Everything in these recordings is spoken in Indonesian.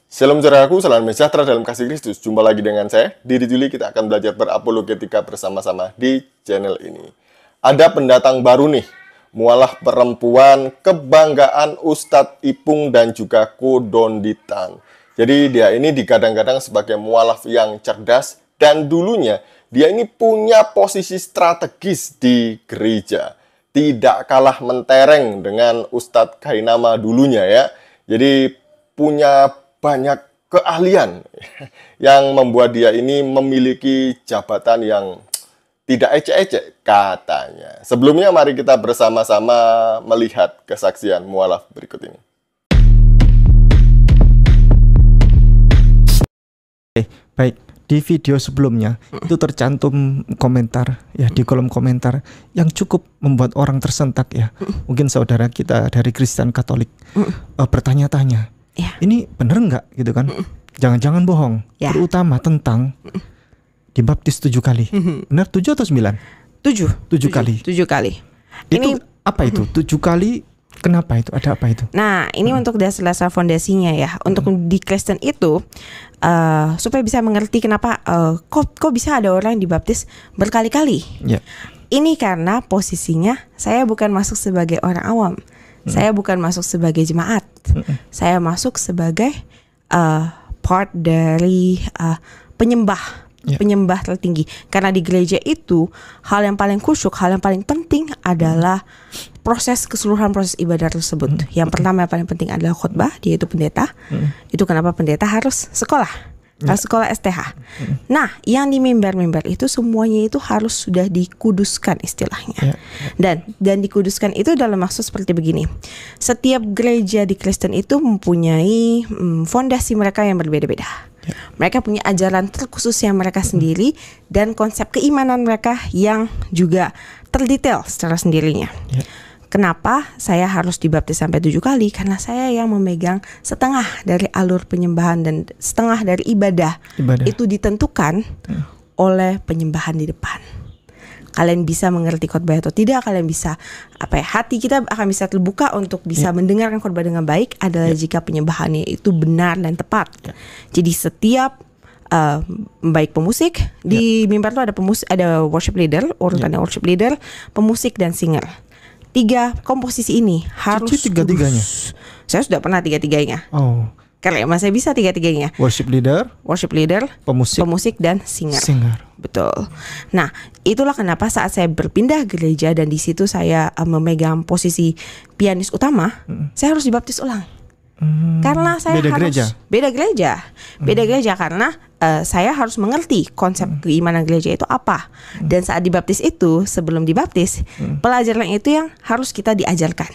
Shalom saudaraku, salam sejahtera dalam kasih Kristus. Jumpa lagi dengan saya, Didi Juli. Kita akan belajar berapologetika bersama-sama di channel ini. Ada pendatang baru nih, mualah perempuan, kebanggaan Ustadz Ipung dan juga Kodonditan. Jadi dia ini digadang-gadang sebagai mualaf yang cerdas dan dulunya dia ini punya posisi strategis di gereja. Tidak kalah mentereng dengan Ustadz Kainama dulunya ya. Jadi punya banyak keahlian yang membuat dia ini memiliki jabatan yang tidak ecek-ecek katanya. Sebelumnya mari kita bersama-sama melihat kesaksian mualaf berikut ini. Baik, di video sebelumnya itu tercantum komentar ya di kolom komentar yang cukup membuat orang tersentak ya. Mungkin saudara kita dari Kristen Katolik bertanya-tanya. Ya. Ini bener nggak gitu kan? Jangan-jangan bohong. Ya. Terutama tentang dibaptis 7 kali. Benar 7 atau 9? 7 kali. 7 kali. Ini apa itu? 7 kali. Kenapa itu? Ada apa itu? Nah, ini untuk dasar fondasinya ya. Untuk di Kristen itu supaya bisa mengerti kenapa kok bisa ada orang yang dibaptis berkali-kali. Ya. Ini karena posisinya saya bukan masuk sebagai orang awam. Saya bukan masuk sebagai jemaat. Saya masuk sebagai part dari penyembah. Penyembah tertinggi. Karena di gereja itu hal yang paling khusyuk, hal yang paling penting adalah keseluruhan proses ibadah tersebut. Yang pertama yang paling penting adalah khotbah, dia itu pendeta. Itu kenapa pendeta harus sekolah. Harus sekolah STH. Nah, yang di mimbar-mimbar itu semuanya itu harus sudah dikuduskan istilahnya. Dan dikuduskan itu dalam maksud seperti begini. Setiap gereja di Kristen itu mempunyai fondasi mereka yang berbeda-beda. Mereka punya ajaran terkhusus yang mereka sendiri dan konsep keimanan mereka yang juga terdetail secara sendirinya. Kenapa saya harus dibaptis sampai 7 kali? Karena saya yang memegang setengah dari alur penyembahan dan setengah dari ibadah. Itu ditentukan oleh penyembahan di depan. Kalian bisa mengerti khotbah atau tidak, kalian bisa hati kita akan bisa terbuka untuk bisa mendengarkan khotbah dengan baik adalah jika penyembahannya itu benar dan tepat. Jadi setiap baik pemusik di mimbar itu ada worship leader, urutannya worship leader, pemusik dan singer. 3 komposisi ini harus tiga-tiganya. Saya sudah pernah 3-tiganya. Oh. Karena saya bisa 3-tiganya. Worship leader, pemusik dan singer. Betul. Nah, itulah kenapa saat saya berpindah gereja dan di situ saya memegang posisi pianis utama, saya harus dibaptis ulang. Karena saya beda gereja karena saya harus mengerti konsep keimanan gereja itu apa. Dan saat dibaptis itu, sebelum dibaptis, pelajaran itu yang harus kita diajarkan.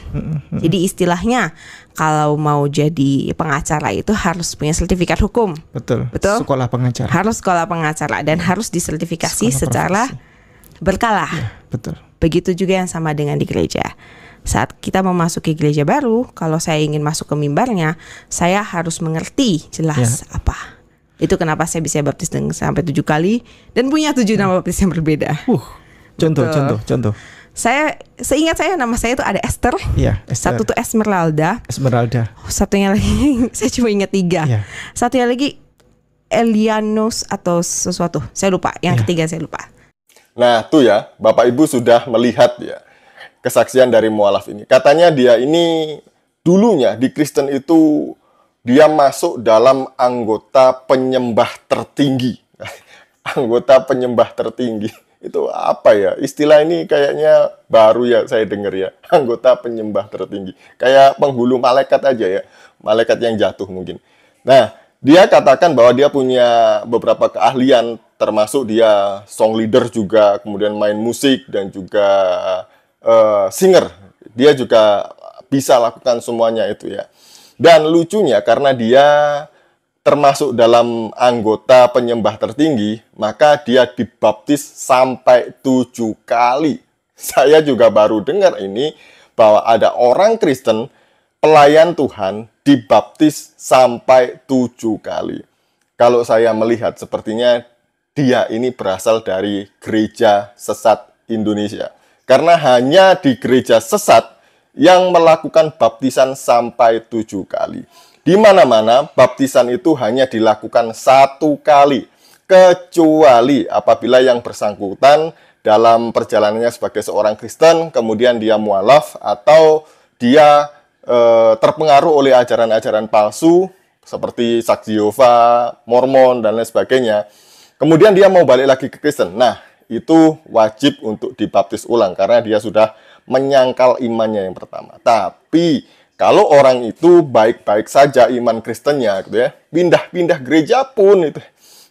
Jadi istilahnya kalau mau jadi pengacara itu harus punya sertifikat hukum. Betul. Sekolah pengacara. Harus sekolah pengacara dan harus disertifikasi secara berkala. Betul. Begitu juga yang sama dengan di gereja. Saat kita memasuki gereja baru, kalau saya ingin masuk ke mimbarnya, saya harus mengerti jelas apa. Itu kenapa saya bisa baptis sampai 7 kali dan punya 7 nama baptis yang berbeda. Contoh. Seingat saya nama saya itu ada Esther. Esther. Satu tuh Esmeralda. Satunya lagi saya cuma ingat 3. Satunya lagi Elianos atau sesuatu. Saya lupa. Yang ketiga saya lupa. Nah, tuh ya, Bapak Ibu sudah melihat ya kesaksian dari mualaf ini. Katanya dia ini dulunya di Kristen itu dia masuk dalam anggota penyembah tertinggi. Anggota penyembah tertinggi. Itu apa ya? Istilah ini kayaknya baru ya saya dengar ya. Anggota penyembah tertinggi. Kayak penghulu malaikat aja ya. Malaikat yang jatuh mungkin. Nah, dia katakan bahwa dia punya beberapa keahlian. Termasuk dia song leader juga. Kemudian main musik dan juga singer. Dia juga bisa lakukan semuanya itu ya. Dan lucunya karena dia termasuk dalam anggota penyembah tertinggi, maka dia dibaptis sampai 7 kali. Saya juga baru dengar ini bahwa ada orang Kristen pelayan Tuhan dibaptis sampai 7 kali. Kalau saya melihat sepertinya dia ini berasal dari gereja sesat Indonesia. Karena hanya di gereja sesat yang melakukan baptisan sampai 7 kali. Di mana-mana baptisan itu hanya dilakukan 1 kali, kecuali apabila yang bersangkutan dalam perjalanannya sebagai seorang Kristen, kemudian dia mualaf atau dia terpengaruh oleh ajaran-ajaran palsu seperti Saksi Yehova, Mormon, dan lain sebagainya. Kemudian dia mau balik lagi ke Kristen. Nah, itu wajib untuk dibaptis ulang karena dia sudah menyangkal imannya yang pertama. Tapi kalau orang itu baik-baik saja iman Kristennya, gitu ya, pindah-pindah gereja pun itu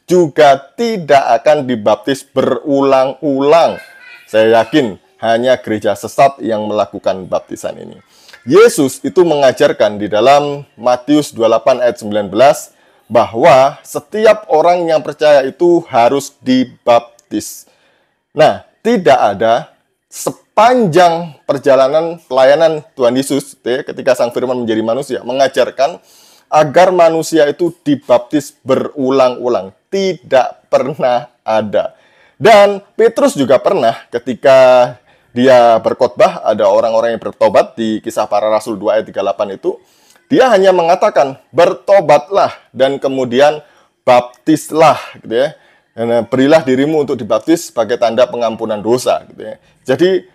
juga tidak akan dibaptis berulang-ulang. Saya yakin hanya gereja sesat yang melakukan baptisan ini. Yesus itu mengajarkan di dalam Matius 28 ayat 19 bahwa setiap orang yang percaya itu harus dibaptis. Nah, tidak ada sepanjang perjalanan pelayanan Tuhan Yesus ketika Sang Firman menjadi manusia mengajarkan agar manusia itu dibaptis berulang-ulang. Tidak pernah ada. Dan Petrus juga pernah ketika dia berkhotbah, ada orang-orang yang bertobat di Kisah Para Rasul 2 ayat 38 itu, dia hanya mengatakan, bertobatlah dan kemudian baptislah, gitu ya. Dan berilah dirimu untuk dibaptis sebagai tanda pengampunan dosa, gitu ya. Jadi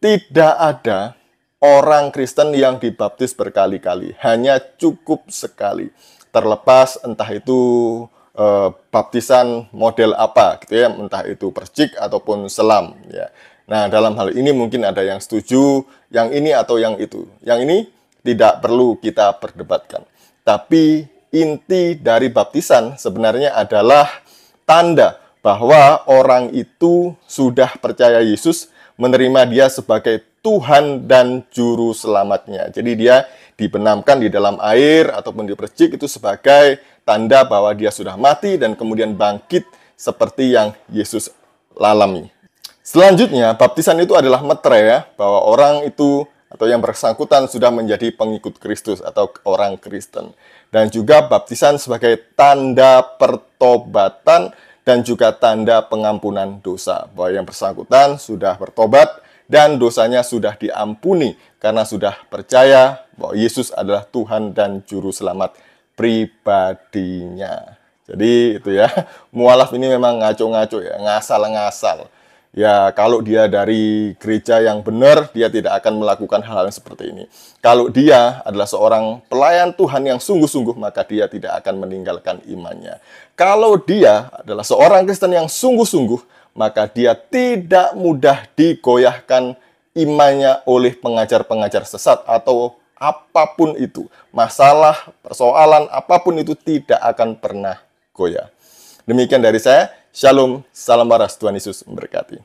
tidak ada orang Kristen yang dibaptis berkali-kali, hanya cukup sekali. Terlepas entah itu baptisan model apa, gitu ya, entah itu percik ataupun selam, ya. Nah, dalam hal ini mungkin ada yang setuju, yang ini atau yang itu. Yang ini tidak perlu kita perdebatkan. Tapi inti dari baptisan sebenarnya adalah tanda bahwa orang itu sudah percaya Yesus, menerima dia sebagai Tuhan dan Juru Selamatnya. Jadi dia dibenamkan di dalam air ataupun dipercik itu sebagai tanda bahwa dia sudah mati dan kemudian bangkit seperti yang Yesus alami. Selanjutnya, baptisan itu adalah metre ya, bahwa orang itu atau yang bersangkutan sudah menjadi pengikut Kristus atau orang Kristen. Dan juga baptisan sebagai tanda pertobatan dan juga tanda pengampunan dosa. Bahwa yang bersangkutan sudah bertobat dan dosanya sudah diampuni karena sudah percaya bahwa Yesus adalah Tuhan dan Juru Selamat pribadinya. Jadi itu ya, mualaf ini memang ngaco-ngaco ya, ngasal-ngasal. Ya, kalau dia dari gereja yang benar, dia tidak akan melakukan hal-hal seperti ini. Kalau dia adalah seorang pelayan Tuhan yang sungguh-sungguh, maka dia tidak akan meninggalkan imannya. Kalau dia adalah seorang Kristen yang sungguh-sungguh, maka dia tidak mudah digoyahkan imannya oleh pengajar-pengajar sesat atau apapun itu. Masalah, persoalan, apapun itu tidak akan pernah goyah. Demikian dari saya. Shalom, salam waras, Tuhan Yesus memberkati.